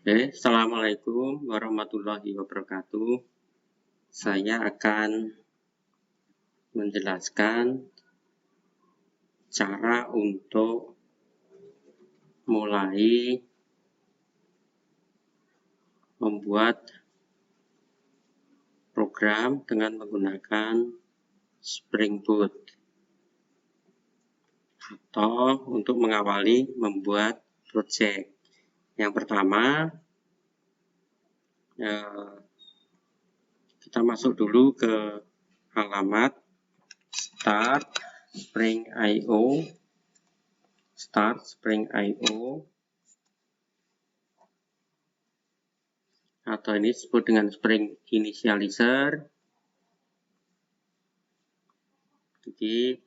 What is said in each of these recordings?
Oke, Assalamualaikum warahmatullahi wabarakatuh. Saya akan menjelaskan cara untuk mulai membuat program dengan menggunakan Spring Boot atau untuk mengawali membuat project. Yang pertama, kita masuk dulu ke alamat start Spring.io atau ini disebut dengan Spring Initializer. Jadi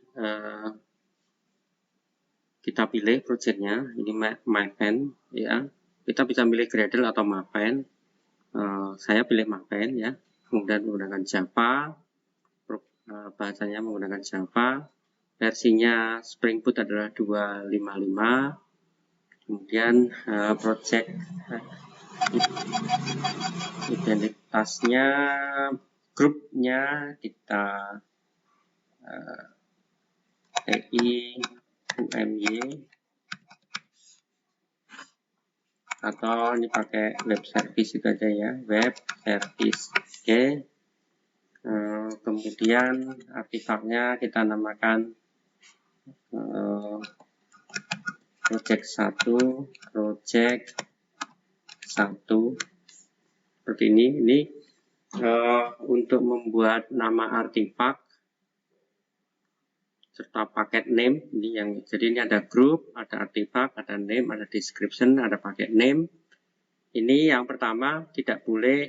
kita pilih projectnya, ini Maven ya. Kita bisa pilih Gradle atau Maven. Saya pilih Maven ya. Kemudian menggunakan Java, bahasanya menggunakan Java. Versinya Spring Boot adalah 255. Kemudian project identitasnya, grupnya kita TI UMY atau ini pakai web service itu aja ya, web service. Oke. Kemudian artefaknya kita namakan project 1 seperti ini. Ini untuk membuat nama artefak serta paket name ini yang, jadi ini ada group, ada artefak, ada name, ada description, ada paket name. Ini yang pertama tidak boleh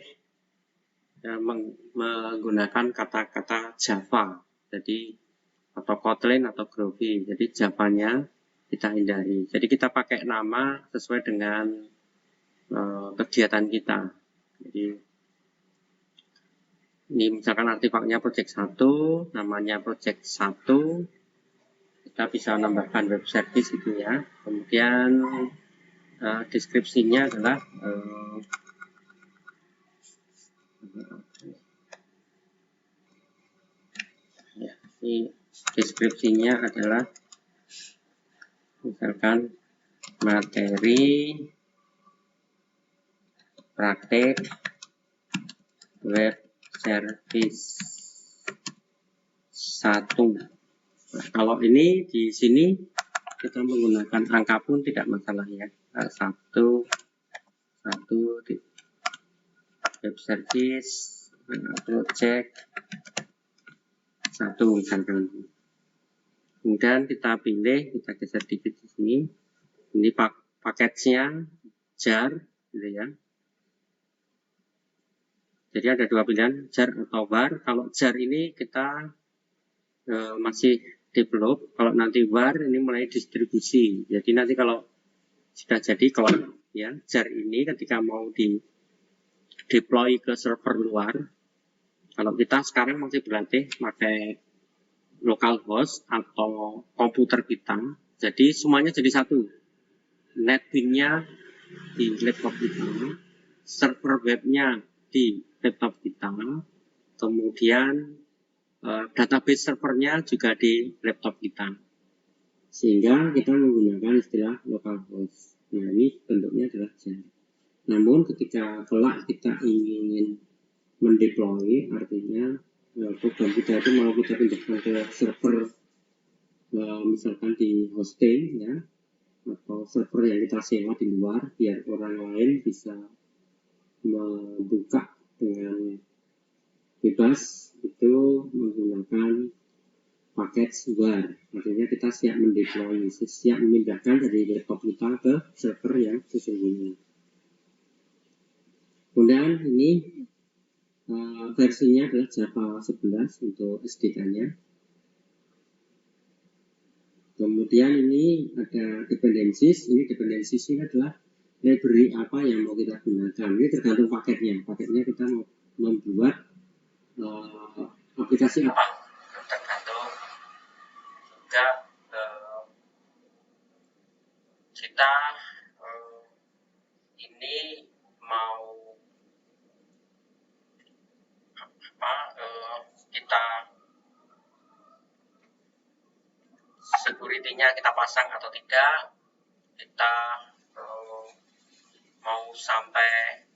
menggunakan kata-kata Java, jadi atau Kotlin atau Groovy. Jadi Javanya kita hindari. Jadi kita pakai nama sesuai dengan kegiatan kita. Jadi ini misalkan artefaknya project 1, namanya project 1. Kita bisa menambahkan web service itu ya. Kemudian deskripsinya adalah ini deskripsinya adalah misalkan materi praktek web service 1. Nah, kalau ini di sini kita menggunakan angka pun tidak masalah ya. 1 web service project 1 misalkan. Kemudian kita pilih, kita geser dikit di sini. Ini paketnya jar gitu ya. Jadi ada dua pilihan, jar atau var. Kalau jar ini kita masih develop, kalau nanti var ini mulai distribusi. Jadi nanti kalau sudah jadi, kalau ya jar ini ketika mau di deploy ke server luar, kalau kita sekarang masih berlatih pakai localhost atau komputer kita, jadi semuanya jadi satu. Netwing-nya di laptop kita, server webnya di laptop kita, kemudian database servernya juga di laptop kita, sehingga kita menggunakan istilah localhost. Nah, ini bentuknya adalah jar. Namun ketika kelak kita ingin mendeploy, artinya program kita itu mau kita pindahkan ke server misalkan di hosting ya, atau server yang kita sewa di luar biar orang lain bisa membuka dengan bebas, itu menggunakan paket var. Artinya kita siap mendeploy, siap memindahkan dari laptop kita ke server yang sesungguhnya. Kemudian ini versinya adalah Java 11 untuk SDK-nya. Kemudian ini ada dependencies. Ini dependencies ini adalah library apa yang mau kita gunakan. Ini tergantung paketnya. Paketnya kita mau membuat aplikasi apa. Tergantung juga kita ini nantinya kita pasang atau tidak, kita mau sampai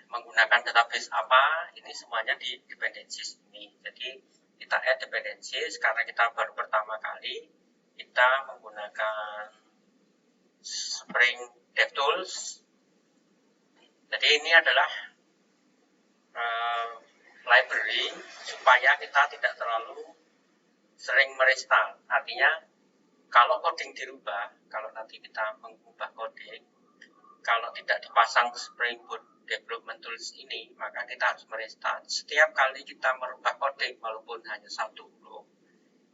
menggunakan database apa, ini semuanya di dependencies ini. Jadi kita add dependencies karena kita baru pertama kali kita menggunakan Spring DevTools. Jadi ini adalah library supaya kita tidak terlalu sering merestart. Artinya kalau coding dirubah, kalau nanti kita mengubah coding, kalau tidak dipasang Spring Boot Development Tools ini, maka kita harus merestart. Setiap kali kita merubah coding, walaupun hanya satu huruf,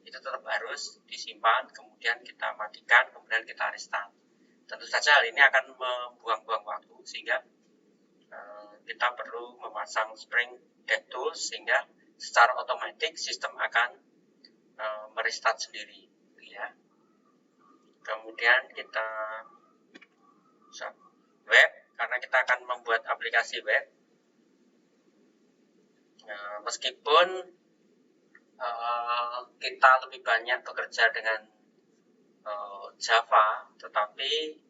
itu tetap harus disimpan, kemudian kita matikan, kemudian kita restart. Tentu saja hal ini akan membuang-buang waktu, sehingga kita perlu memasang Spring DevTools, sehingga secara otomatis sistem akan merestart sendiri. Ya. Kemudian kita web, karena kita akan membuat aplikasi web. Meskipun kita lebih banyak bekerja dengan Java, tetapi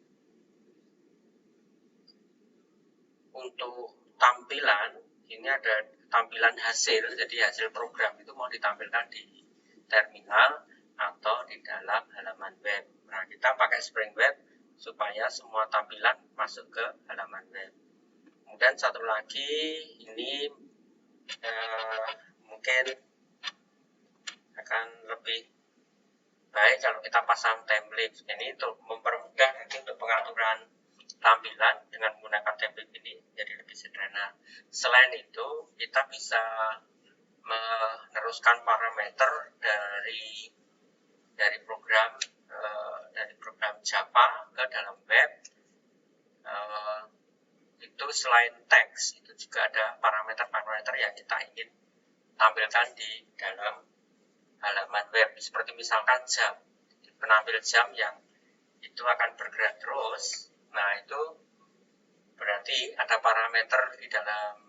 untuk tampilan, ini ada tampilan hasil, jadi hasil program itu mau ditampilkan di terminal atau di dalam halaman web. Nah, kita pakai Spring Web supaya semua tampilan masuk ke halaman web. Kemudian satu lagi, ini mungkin akan lebih baik kalau kita pasang template. Ini untuk mempermudah nanti untuk pengaturan tampilan dengan menggunakan template ini jadi lebih sederhana. Selain itu, kita bisa meneruskan parameter dari program Java ke dalam web. Itu selain teks, itu juga ada parameter-parameter yang kita ingin tampilkan di dalam halaman web, seperti misalkan jam, penampil jam yang itu akan bergerak terus. Nah, itu berarti ada parameter di dalam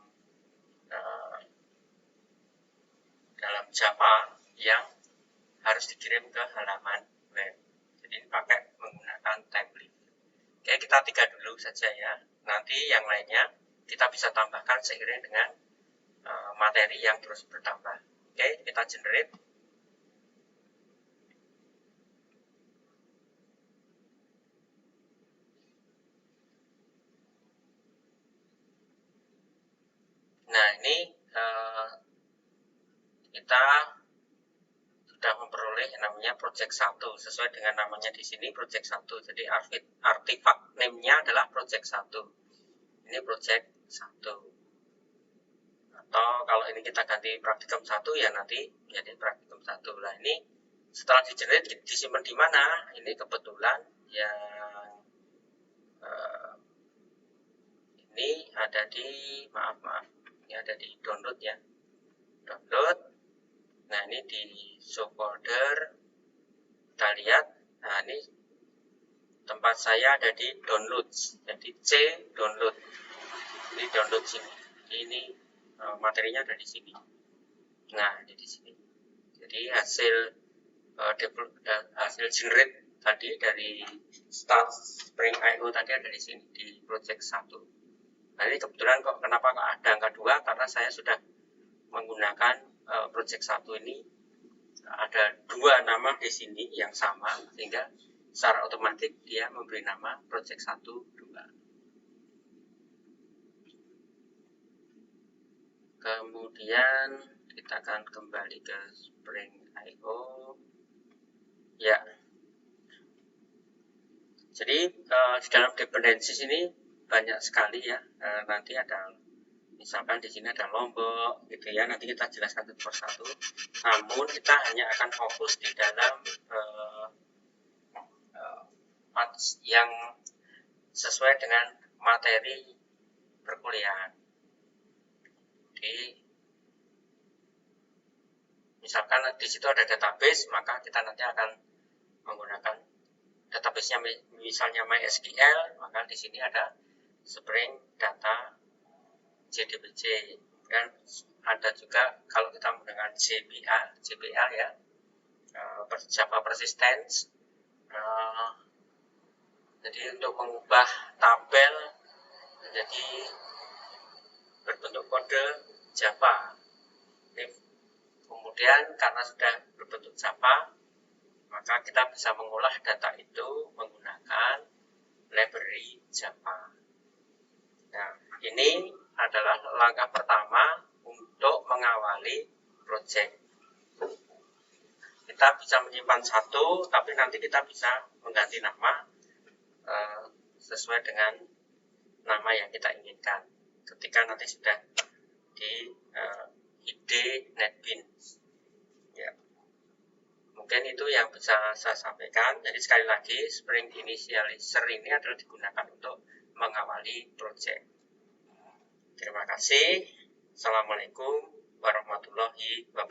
Java yang harus dikirim ke halaman web. Jadi ini pakai menggunakan template. Oke, kita 3 dulu saja ya. Nanti yang lainnya kita bisa tambahkan seiring dengan materi yang terus bertambah. Oke, kita generate. Nah, ini kita sudah memperoleh yang namanya project 1 sesuai dengan namanya di sini, project 1. Jadi artifact name-nya adalah project 1. Ini project 1. Atau kalau ini kita ganti praktikum 1 ya nanti jadi praktikum 1. Nah, ini setelah di-generate disimpan di mana? Ini kebetulan yang ini ada di ini ada di download ya. Download. Nah, ini di show folder. Kita lihat. Nah, ini tempat saya ada di download. Jadi C download. Ini download sini. Ini materinya ada di sini. Nah, di sini. Jadi hasil generate tadi dari start Spring IO tadi ada di sini di project 1. Nah, ini kebetulan kenapa ada angka 2? Karena saya sudah menggunakan project 1 ini ada 2 nama di sini yang sama, sehingga secara otomatis dia memberi nama project 1, 2. Kemudian kita akan kembali ke Spring IO. Ya. Jadi di dalam dependencies ini banyak sekali ya. Nanti ada misalkan di sini ada Lombok gitu ya, nanti kita jelaskan satu persatu. Namun kita hanya akan fokus di dalam yang sesuai dengan materi perkuliahan. Jadi misalkan di situ ada database, maka kita nanti akan menggunakan database-nya misalnya MySQL, maka di sini ada Spring Data JDBC, dan ada juga kalau kita menggunakan JPA ya, Java Persistence. Jadi untuk mengubah tabel menjadi berbentuk kode Java. Kemudian karena sudah berbentuk Java, maka kita bisa mengolah data itu menggunakan library Java. Nah, ini adalah langkah pertama untuk mengawali project. Kita bisa menyimpan satu, tapi nanti kita bisa mengganti nama sesuai dengan nama yang kita inginkan. Ketika nanti sudah di ide NetBeans. Ya. Mungkin itu yang bisa saya sampaikan. Jadi sekali lagi, Spring Initializer ini adalah digunakan untuk mengawali project. Terima kasih. Assalamualaikum warahmatullahi wabarakatuh.